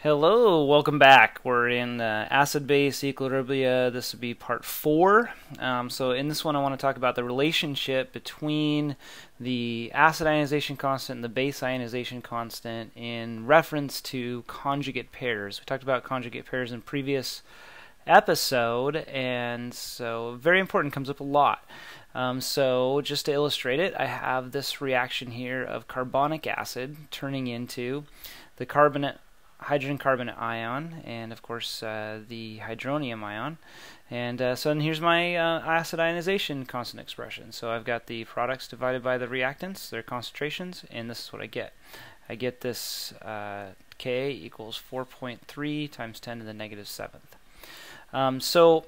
Hello, welcome back. We're in acid-base equilibria. This would be part 4. So in this one I want to talk about the relationship between the acid ionization constant and the base ionization constant in reference to conjugate pairs. We talked about conjugate pairs in previous episode, and so very important, comes up a lot. So just to illustrate it, I have this reaction here of carbonic acid turning into the hydrogen carbonate ion, and of course the hydronium ion. And so here's my acid ionization constant expression. So I've got the products divided by the reactants, their concentrations, and this is what I get. I get this Ka equals 4.3 times 10 to the negative 7th. So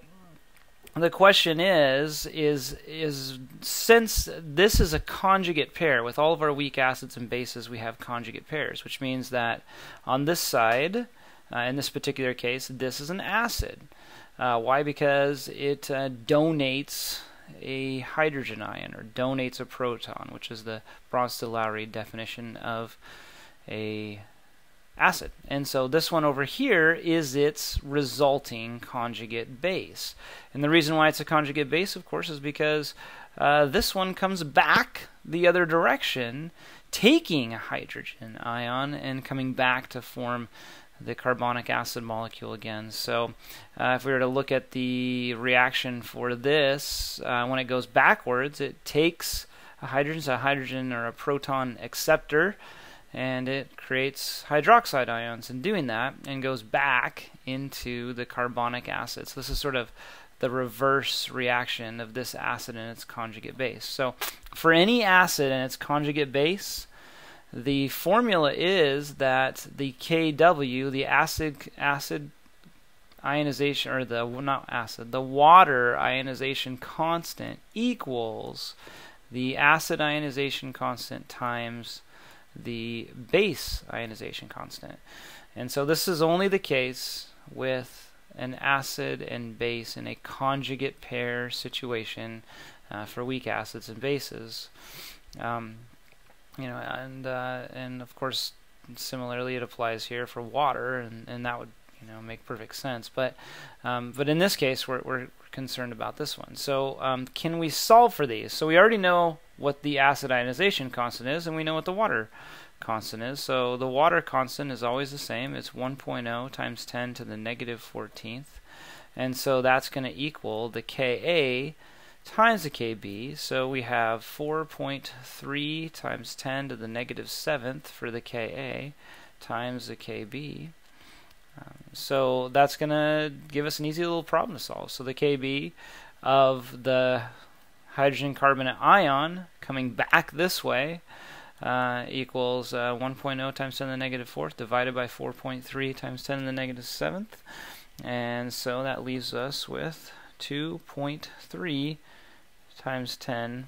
the question is since this is a conjugate pair, with all of our weak acids and bases we have conjugate pairs, which means that on this side, in this particular case, this is an acid. Why? Because it donates a hydrogen ion, or donates a proton, which is the Bronsted-Lowry definition of a acid. And so this one over here is its resulting conjugate base. And the reason why it's a conjugate base, of course, is because this one comes back the other direction, taking a hydrogen ion and coming back to form the carbonic acid molecule again. So if we were to look at the reaction for this, when it goes backwards, it takes a hydrogen or a proton acceptor, and it creates hydroxide ions in doing that, and goes back into the carbonic acid. So this is sort of the reverse reaction of this acid and its conjugate base. So for any acid and its conjugate base, the formula is that the Kw, the acid ionization, or the water ionization constant, equals the acid ionization constant times the base ionization constant. And so this is only the case with an acid and base in a conjugate pair situation for weak acids and bases. And of course similarly it applies here for water, and that would make perfect sense. But in this case we're concerned about this one. So can we solve for these? So we already know what the acid ionization constant is, and we know what the water constant is. So the water constant is always the same. It's 1.0 times 10 to the negative 14th. And so that's going to equal the Ka times the Kb. So we have 4.3 times 10 to the negative 7th for the Ka times the Kb. So that's going to give us an easy little problem to solve. So the Kb of the hydrogen carbonate ion coming back this way equals 1.0 times 10 to the negative 4th divided by 4.3 times 10 to the negative 7th. And so that leaves us with 2.3 times 10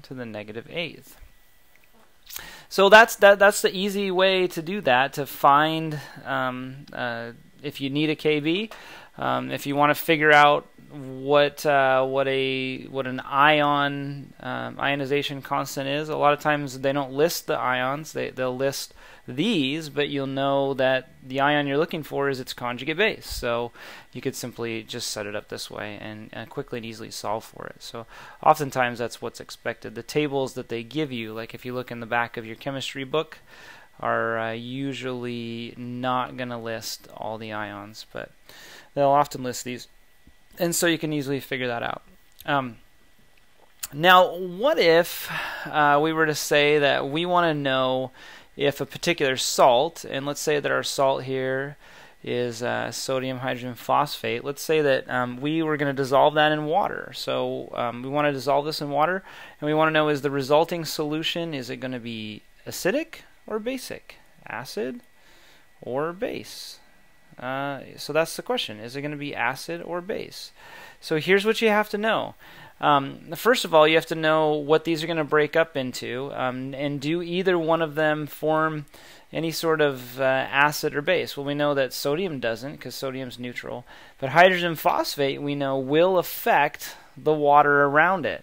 to the negative 8th. So that's the easy way to do that, to find if you need a Kb. If you want to figure out what an ionization constant is, a lot of times they don't list the ions. They'll list these, but you'll know that the ion you're looking for is its conjugate base. So you could simply just set it up this way and quickly and easily solve for it. So oftentimes that's what's expected. The tables that they give you, like if you look in the back of your chemistry book, are usually not going to list all the ions, but they'll often list these, and so you can easily figure that out. Now, what if we were to say that we want to know if a particular salt, and let's say that our salt here is sodium hydrogen phosphate. Let's say that we were going to dissolve that in water. So we want to dissolve this in water, and we want to know, is the resulting solution, is it going to be acidic or basic? Acid or base? So that's the question. Is it going to be acid or base? So here's what you have to know. First of all, you have to know what these are going to break up into, and do either one of them form any sort of acid or base? Well, we know that sodium doesn't, because sodium's neutral, but hydrogen phosphate, we know, will affect the water around it.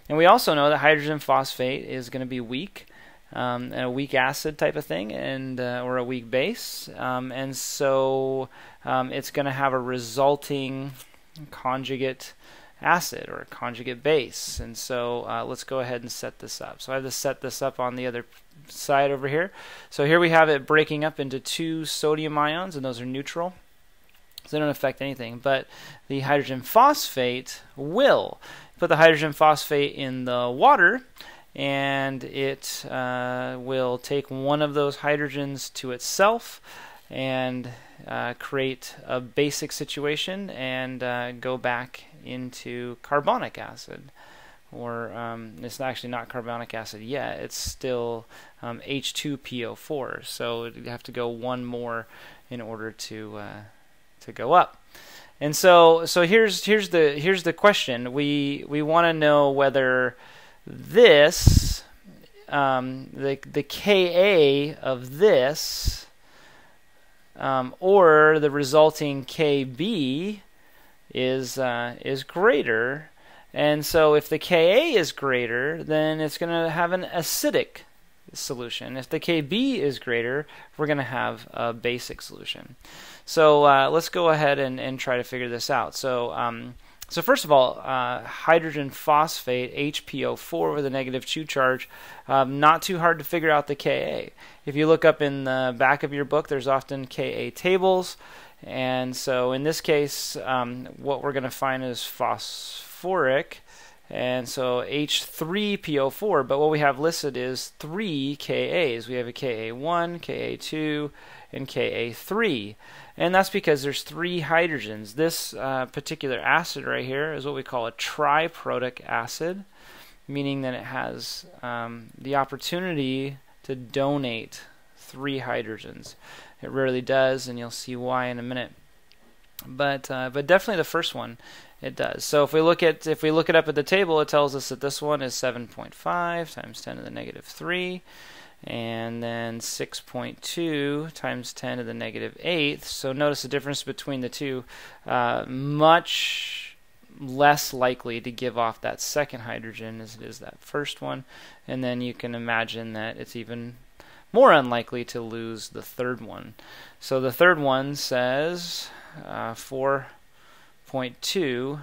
And we also know that hydrogen phosphate is going to be weak, and a weak acid type of thing, and or a weak base, and so it's going to have a resulting conjugate acid or a conjugate base. And so let's go ahead and set this up. So I have to set this up on the other side over here. So here we have it breaking up into 2 sodium ions, and those are neutral, so they don't affect anything. But the hydrogen phosphate will. Put the hydrogen phosphate in the water, and it will take one of those hydrogens to itself and create a basic situation and go back into carbonic acid. Or it's actually not carbonic acid yet, it's still H2PO4, so you have to go one more in order to go up. And so here's the question. We want to know whether this the Ka of this or the resulting Kb is greater. And so if the Ka is greater, then it's going to have an acidic solution. If the Kb is greater, we're going to have a basic solution. So let's go ahead and try to figure this out. So first of all, hydrogen phosphate, HPO4 with a negative 2 charge, not too hard to figure out the Ka. If you look up in the back of your book, there's often Ka tables. And so in this case, what we're going to find is phosphoric, and so H3PO4, but what we have listed is 3 Kas. We have a Ka1, Ka2, and Ka3. And that's because there's 3 hydrogens. This particular acid right here is what we call a triprotic acid, meaning that it has the opportunity to donate 3 hydrogens. It rarely does, and you'll see why in a minute. But definitely the first one, it does. So if we look it up at the table, it tells us that this one is 7.5 times 10 to the negative 3, and then 6.2 times 10 to the negative 8th. So notice the difference between the two. Much less likely to give off that second hydrogen as it is that first one, and then you can imagine that it's even more unlikely to lose the third one. So the third one says 4.2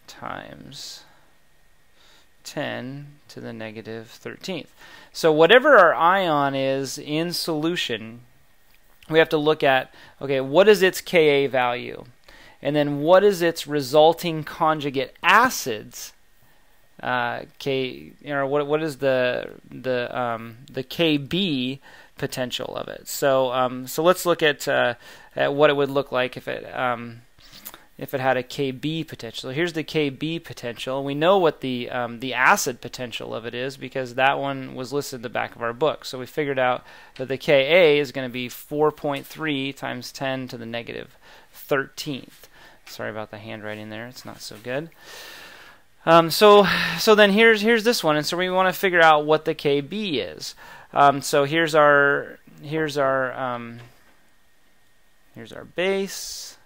times 10 to the negative 13th. So whatever our ion is in solution, we have to look at, okay, what is its Ka value? And then what is its resulting conjugate acids? What is the Kb potential of it? So let's look at what it would look like if it had a Kb potential. Here's the Kb potential. We know what the acid potential of it is because that one was listed in the back of our book. So we figured out that the Ka is going to be 4.3 times 10 to the negative 13th. Sorry about the handwriting there; it's not so good. So then here's this one, and so we want to figure out what the Kb is. So here's our base,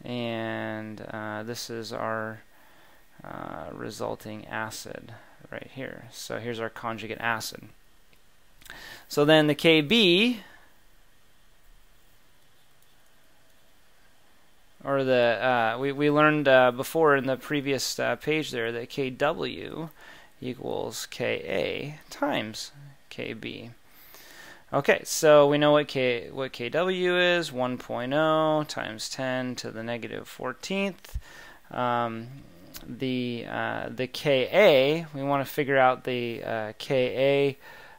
and this is our resulting acid right here. So here's our conjugate acid. So then the Kb, or we learned before in the previous page there that Kw equals Ka times Kb. Okay, so we know what Kw is, 1.0 times 10 to the negative 14th. The Ka, we want to figure out the Ka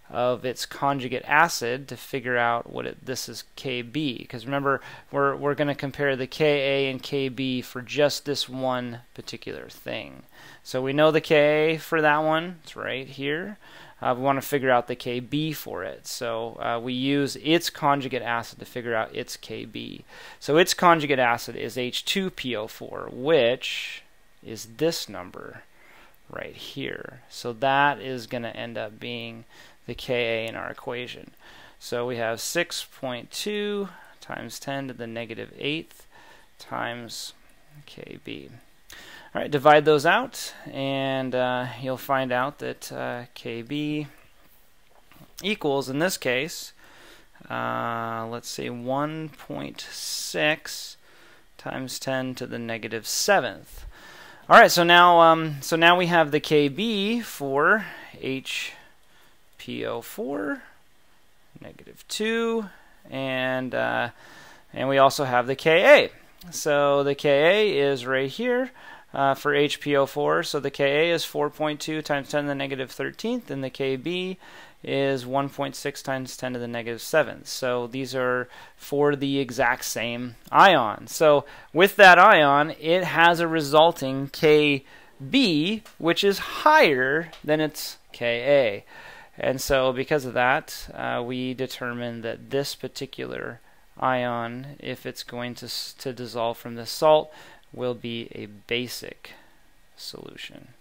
of its conjugate acid to figure out what this is Kb, because remember we're going to compare the Ka and Kb for just this one particular thing. So we know the Ka for that one, it's right here. We want to figure out the Kb for it, so we use its conjugate acid to figure out its Kb. So its conjugate acid is H2PO4, which is this number right here. So that is going to end up being the Ka in our equation. So we have 6.2 times 10 to the negative 8th times Kb. All right, divide those out, and you'll find out that Kb equals, in this case, let's see, 1.6 times 10 to the negative 7th. All right, so now we have the Kb for HPO4, -2, and we also have the Ka. So the Ka is right here for HPO4. So the Ka is 4.2 times 10 to the negative 13th, and the Kb is 1.6 times 10 to the negative 7th. So these are for the exact same ion. So with that ion, it has a resulting Kb, which is higher than its Ka. And so because of that, we determine that this particular ion, if it's going to dissolve from the salt, will be a basic solution.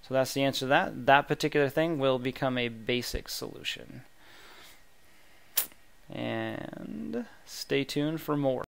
So that's the answer to that. That particular thing will become a basic solution. And stay tuned for more.